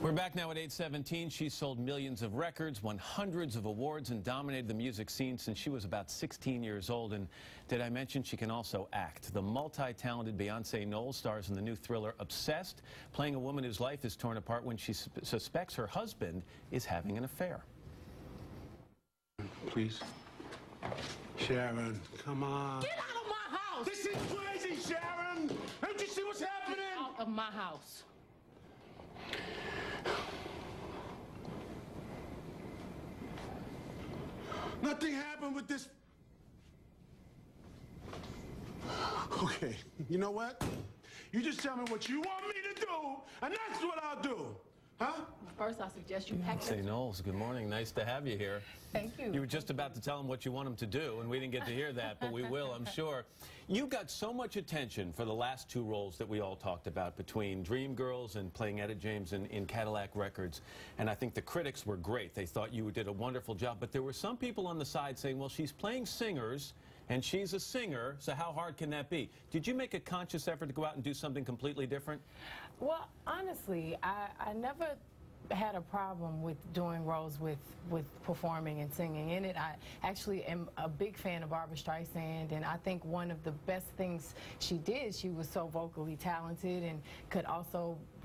We're back now at 8:17. She's sold millions of records, won hundreds of awards, and dominated the music scene since she was about 16 years old. And did I mention she can also act? The multi-talented Beyonce Knowles stars in the new thriller Obsessed, playing a woman whose life is torn apart when she suspects her husband is having an affair. Please. Sharon, come on. Get out of my house! This is crazy, Sharon! Don't you see what's happening? Get out of my house. Nothing happened with this. Okay, you know what? You just tell me what you want me to do, and that's what I'll do. Huh? First, I suggest you pack Beyonce Knowles, good morning. Nice to have you here. Thank you. You were just about to tell him what you want him to do, and we didn't get to hear that, but we will, I'm sure. You got so much attention for the last two roles that we all talked about, between Dreamgirls and playing Etta James in Cadillac Records, and I think the critics were great. They thought you did a wonderful job, but there were some people on the side saying, well, she's playing singers, and she's a singer, so how hard can that be? Did you make a conscious effort to go out and do something completely different? Well, honestly, I never had a problem with doing roles with performing and singing in it. I actually am a big fan of Barbra Streisand, and I think one of the best things she did, she was so vocally talented and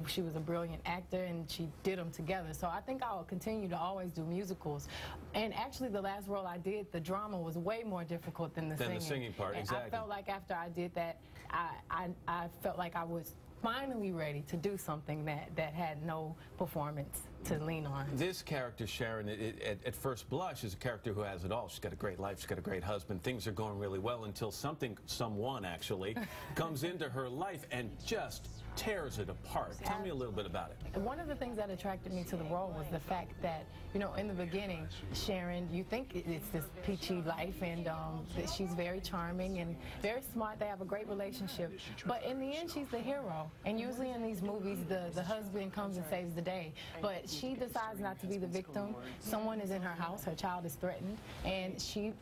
she was a brilliant actor, and she did them together. So I think I'll continue to always do musicals. And actually the last role I did, the drama was way more difficult than the singing. The singing part, and exactly. I felt like after I did that, I felt like I was finally ready to do something that had no performance to lean on. This character, Sharon, at first blush, is a character who has it all. She's got a great life, she's got a great husband, things are going really well until someone actually, comes into her life and just tears it apart. Tell me a little bit about it. One of the things that attracted me to the role was the fact that, you know, in the beginning, Sharon, you think it's this peachy life, and that she's very charming and very smart. They have a great relationship. But in the end, she's the hero. And usually in these movies, the husband comes and saves the day. But she decides not to be the victim. Someone is in her house, her child is threatened, and she's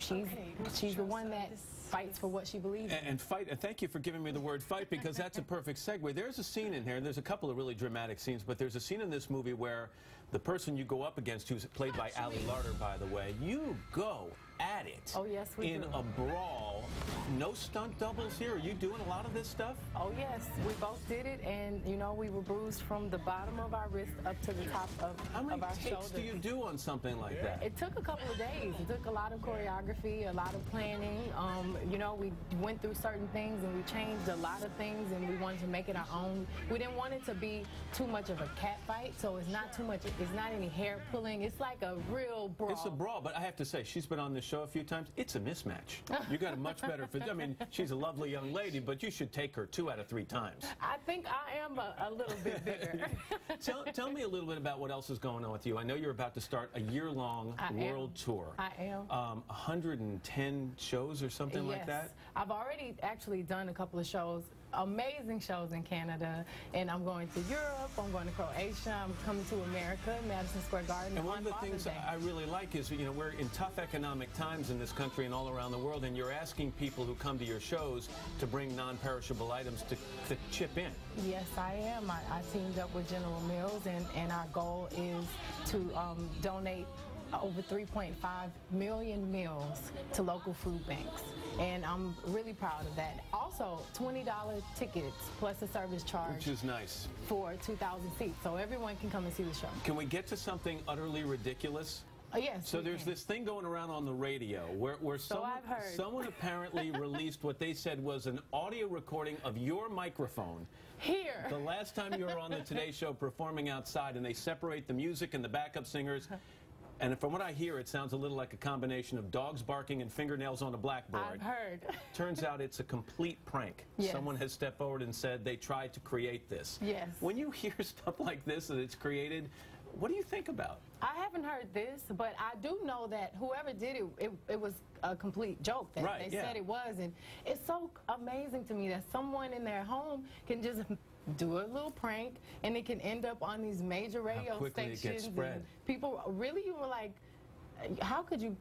the one that fights for what she believes in. And fight, and thank you for giving me the word fight, because that's a perfect segue. There's a scene in here, and there's a couple of really dramatic scenes, but there's a scene in this movie where the person you go up against, who's played by Ali Larter, by the way, you go at it. Oh, yes, we in do. a brawl. No stunt doubles here. Are you doing a lot of this stuff? Oh, yes. We both did it, and, you know, we were bruised from the bottom of our wrist up to the top of our shoulder. How many takes do you do on something like that? It took a couple of days. It took a lot of choreography, a lot of planning. You know, we went through certain things, and we changed a lot of things, and we wanted to make it our own. We didn't want it to be too much of a cat fight, so it's not too much, it's not any hair pulling. It's like a real brawl. It's a brawl, but I have to say, she's been on this show a few times. It's a mismatch. You got a much better, I mean, she's a lovely young lady, but you should take her 2 out of 3 times. I think I am a little bit bigger. Tell me a little bit about what else is going on with you. I know you're about to start a year-long world tour. I am. 110 shows or something like that? I've already actually done a couple of shows, amazing shows in Canada, and I'm going to Europe, I'm going to Croatia, I'm coming to America, Madison Square Garden. And one of the things I really like is, you know, we're in tough economic times in this country and all around the world, and you're asking people who come to your shows to bring non-perishable items to chip in. Yes, I am. I teamed up with General Mills, and our goal is to donate over 3.5 million meals to local food banks, and I'm really proud of that. Also, $20 tickets plus a service charge, which is nice, for 2,000 seats, so everyone can come and see the show. Can we get to something utterly ridiculous? Yes. So there's this thing going around on the radio where someone apparently released what they said was an audio recording of your microphone here the last time you were on the Today Show performing outside, and they separate the music and the backup singers. And from what I hear, it sounds a little like a combination of dogs barking and fingernails on a blackboard. I've heard. Turns out it's a complete prank. Yes. Someone has stepped forward and said they tried to create this. Yes. When you hear stuff like this that it's created, what do you think about? I haven't heard this, but I do know that whoever did it, it was a complete joke. That right, they said it was. And it's so amazing to me that someone in their home can just do a little prank, and it can end up on these major radio stations. It gets spread. And people really were like, how could you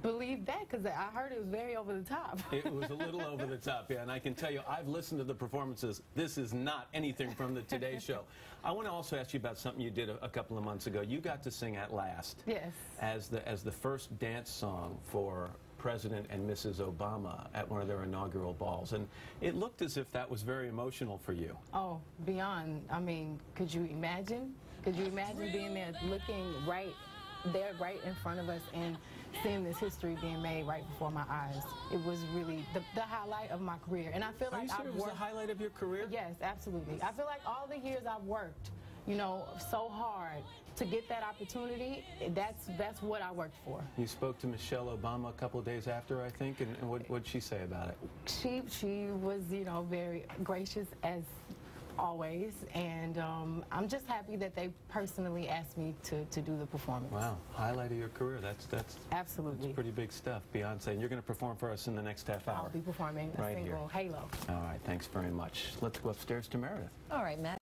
believe that because I heard it was very over the top. It was a little over the top, yeah, and I can tell you, I've listened to the performances. This is not anything from the Today Show. I want to also ask you about something you did a couple of months ago. You got to sing At Last. Yes. As the first dance song for President and Mrs. Obama at one of their inaugural balls, and it looked as if that was very emotional for you. Oh, beyond. I mean, could you imagine? Could you imagine being there, looking right there, right in front of us, and seeing this history being made right before my eyes? It was really the highlight of my career, and I feel like I've worked. It was the highlight of your career? Yes, absolutely. I feel like all the years I've worked, you know, so hard to get that opportunity, that's what I worked for. You spoke to Michelle Obama a couple of days after, I think, and what'd she say about it? She was, you know, very gracious as always, and I'm just happy that they personally asked me to do the performance. Wow, highlight of your career. That's absolutely. That's pretty big stuff, Beyonce. And you're going to perform for us in the next half hour. I'll be performing a right single, here. Halo. All right, thanks very much. Let's go upstairs to Meredith. All right, Matt.